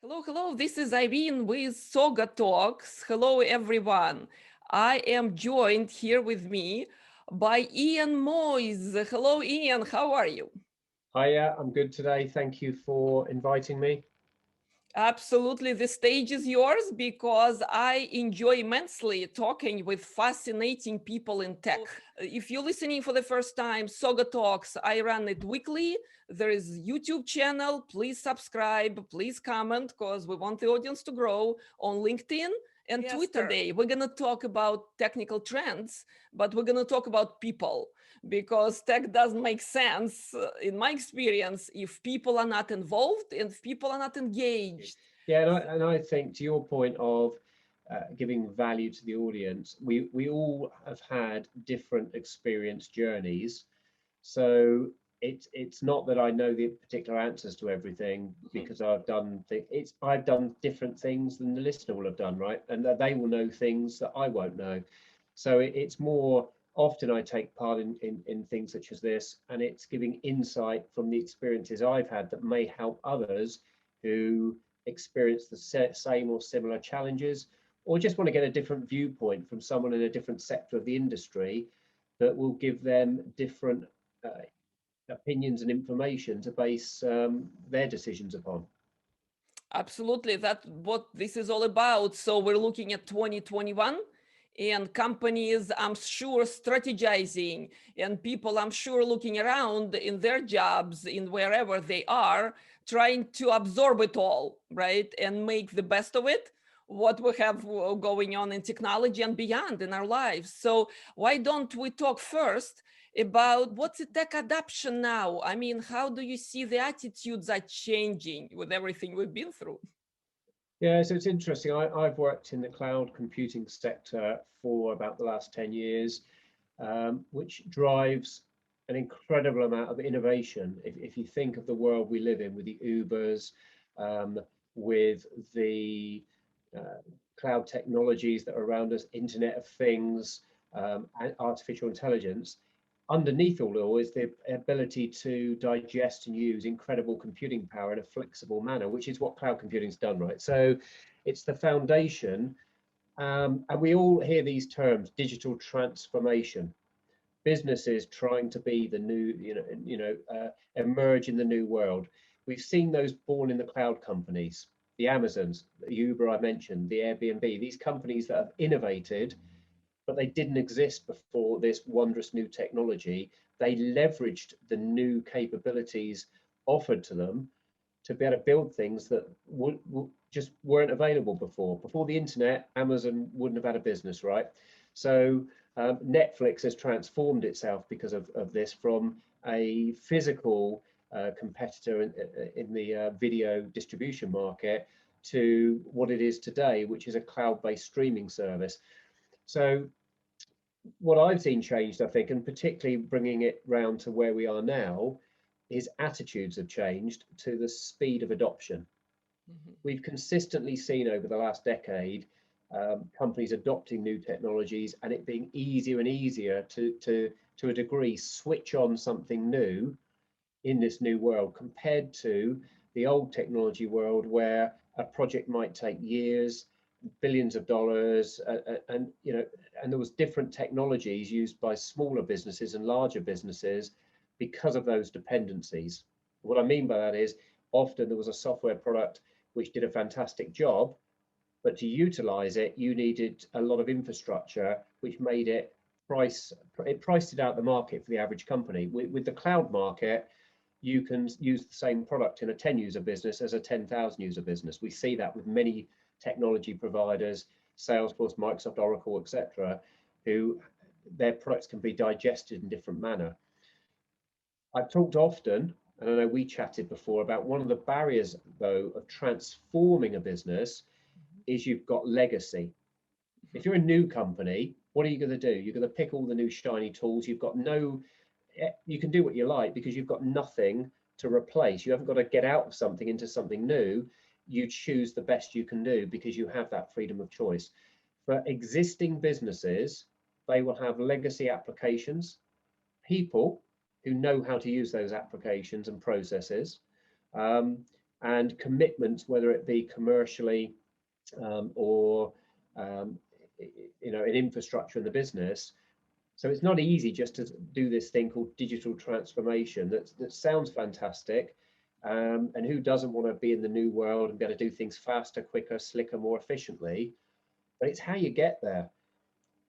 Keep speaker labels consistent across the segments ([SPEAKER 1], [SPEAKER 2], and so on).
[SPEAKER 1] Hello, hello. This is Irene with Saugatalks. Hello, everyone. I am joined here with me by Ian Moyse. Hello, Ian. How are you?
[SPEAKER 2] Hiya, I'm good today. Thank you for inviting me.
[SPEAKER 1] Absolutely. The stage is yours because I enjoy immensely talking with fascinating people in tech. If you're listening for the first time, Soga Talks, I run it weekly. There is YouTube channel. Please subscribe. Please comment because we want the audience to grow on LinkedIn and Twitter. Today, we're going to talk about technical trends, but we're going to talk about people because tech doesn't make sense, in my experience, if people are not involved and if people are not engaged.
[SPEAKER 2] Yeah, and I think to your point of giving value to the audience, we all have had different experience journeys. So it's not that I know the particular answers to everything because I've done different things than the listener will have done, right? And that they will know things that I won't know. So it's more often I take part in things such as this, and it's giving insight from the experiences I've had that may help others who experience the same or similar challenges, or just want to get a different viewpoint from someone in a different sector of the industry that will give them different uh, opinions and information to base their decisions upon.
[SPEAKER 1] Absolutely. That's what this is all about. So we're looking at 2021 and companies, I'm sure, strategizing and people, I'm sure, looking around in their jobs, in wherever they are, trying to absorb it all, right? And make the best of it, what we have going on in technology and beyond in our lives. So why don't we talk first about what's the tech adoption now? I mean, how do you see the attitudes are changing with everything we've been through?
[SPEAKER 2] Yeah, so it's interesting. I've worked in the cloud computing sector for about the last 10 years, which drives an incredible amount of innovation. If you think of the world we live in with the Ubers, um, with the uh, cloud technologies that are around us, Internet of Things, and artificial intelligence, underneath all is the ability to digest and use incredible computing power in a flexible manner, which is what cloud computing's done, right? So it's the foundation. And we all hear these terms: digital transformation, businesses trying to be the new, emerge in the new world. We've seen those born in the cloud companies, the Amazons, the Uber I mentioned, the Airbnb, these companies that have innovated, but they didn't exist before this wondrous new technology. They leveraged the new capabilities offered to them to be able to build things that just weren't available before. Before the internet, Amazon wouldn't have had a business, right? So Netflix has transformed itself because of this from a physical competitor in the video distribution market to what it is today, which is a cloud-based streaming service. So what I've seen changed, I think, and particularly bringing it round to where we are now, is attitudes have changed to the speed of adoption. We've consistently seen over the last decade companies adopting new technologies and it being easier and easier to a degree, switch on something new in this new world compared to the old technology world where a project might take years, billions of dollars, and there was different technologies used by smaller businesses and larger businesses because of those dependencies. What I mean by that is often there was a software product which did a fantastic job, but to utilize it, you needed a lot of infrastructure, which made it priced it out the market for the average company. With the cloud market, you can use the same product in a 10 user business as a 10,000 user business. We see that with many technology providers, Salesforce, Microsoft, Oracle, etc., who their products can be digested in different manner. I've talked often, and I know we chatted before, about one of the barriers, though, of transforming a business is you've got legacy. If you're a new company, what are you going to do? You're going to pick all the new shiny tools. You've got no, you can do what you like because you've got nothing to replace. You haven't got to get out of something into something new. You choose the best you can do because you have that freedom of choice. For existing businesses, they will have legacy applications, people who know how to use those applications and processes, and commitments, whether it be commercially or you know, in infrastructure in the business. So it's not easy just to do this thing called digital transformation that sounds fantastic. And who doesn't want to be in the new world and be able to do things faster, quicker, slicker, more efficiently? But it's how you get there.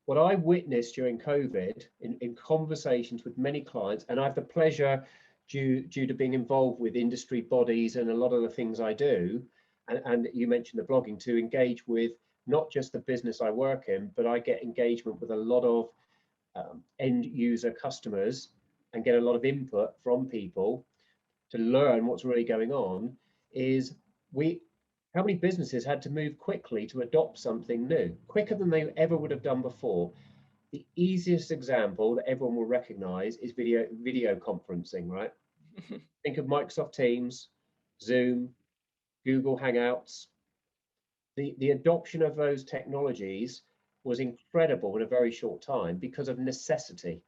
[SPEAKER 2] What I witnessed during COVID in conversations with many clients, and I have the pleasure, due to being involved with industry bodies and a lot of the things I do, and you mentioned the blogging, to engage with not just the business I work in, but I get engagement with a lot of end user customers and get a lot of input from people to learn what's really going on. Is how many businesses had to move quickly to adopt something new, quicker than they ever would have done before. The easiest example that everyone will recognize is video conferencing, right? Think of Microsoft Teams, Zoom, Google Hangouts. The adoption of those technologies was incredible in a very short time because of necessity.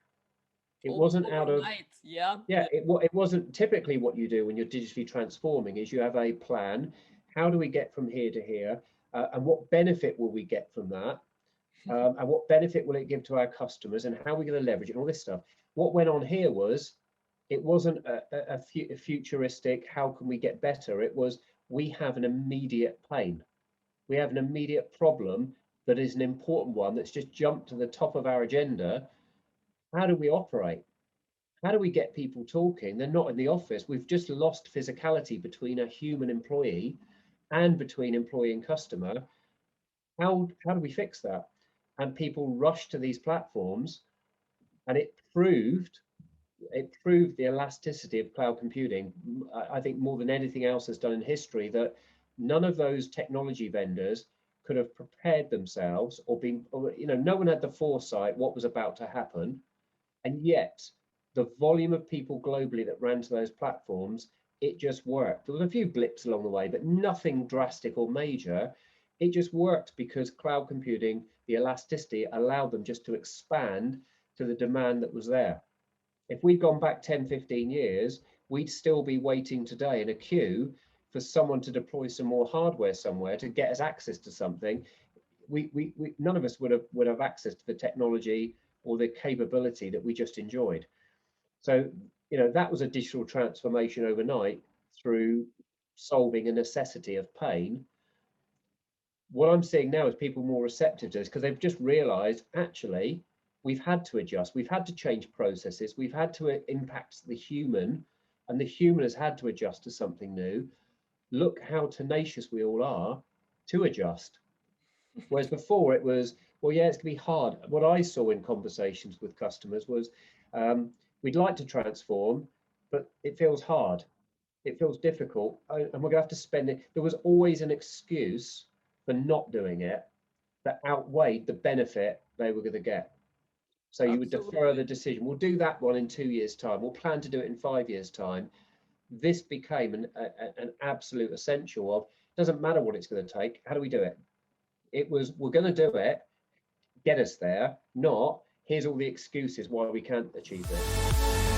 [SPEAKER 2] It wasn't out of,
[SPEAKER 1] yeah,
[SPEAKER 2] it wasn't typically what you do when you're digitally transforming. Is you have a plan. How do we get from here to here, and what benefit will we get from that, and what benefit will it give to our customers, and how are we going to leverage it, and all this stuff. What went on here was, it wasn't a futuristic, how can we get better? It was, we have an immediate pain. We have an immediate problem that is an important one that's just jumped to the top of our agenda. How do we operate? How do we get people talking? They're not in the office. We've just lost physicality between a human employee and between employee and customer. How do we fix that? And people rush to these platforms, and it proved the elasticity of cloud computing. I think more than anything else has done in history, that none of those technology vendors could have prepared themselves or you know, no one had the foresight what was about to happen. And yet the volume of people globally that ran to those platforms, it just worked. There was a few blips along the way, but nothing drastic or major. It just worked because cloud computing, the elasticity, allowed them just to expand to the demand that was there. If we'd gone back 10, 15 years, we'd still be waiting today in a queue for someone to deploy some more hardware somewhere to get us access to something. None of us would have access to the technology or the capability that we just enjoyed. So, you know, that was a digital transformation overnight through solving a necessity of pain. What I'm seeing now is people more receptive to this because they've just realized, actually, we've had to adjust, we've had to change processes, we've had to impact the human, and the human has had to adjust to something new. Look how tenacious we all are to adjust. Whereas before it was, well, yeah, it's going to be hard. What I saw in conversations with customers was, we'd like to transform, but it feels hard. It feels difficult, and we're going to have to spend it. There was always an excuse for not doing it that outweighed the benefit they were going to get. So you would defer the decision. We'll do that one in 2 years' time. We'll plan to do it in 5 years' time. This became an absolute essential of, doesn't matter what it's going to take. How do we do it? It was, we're going to do it, get us there, not here's all the excuses why we can't achieve this.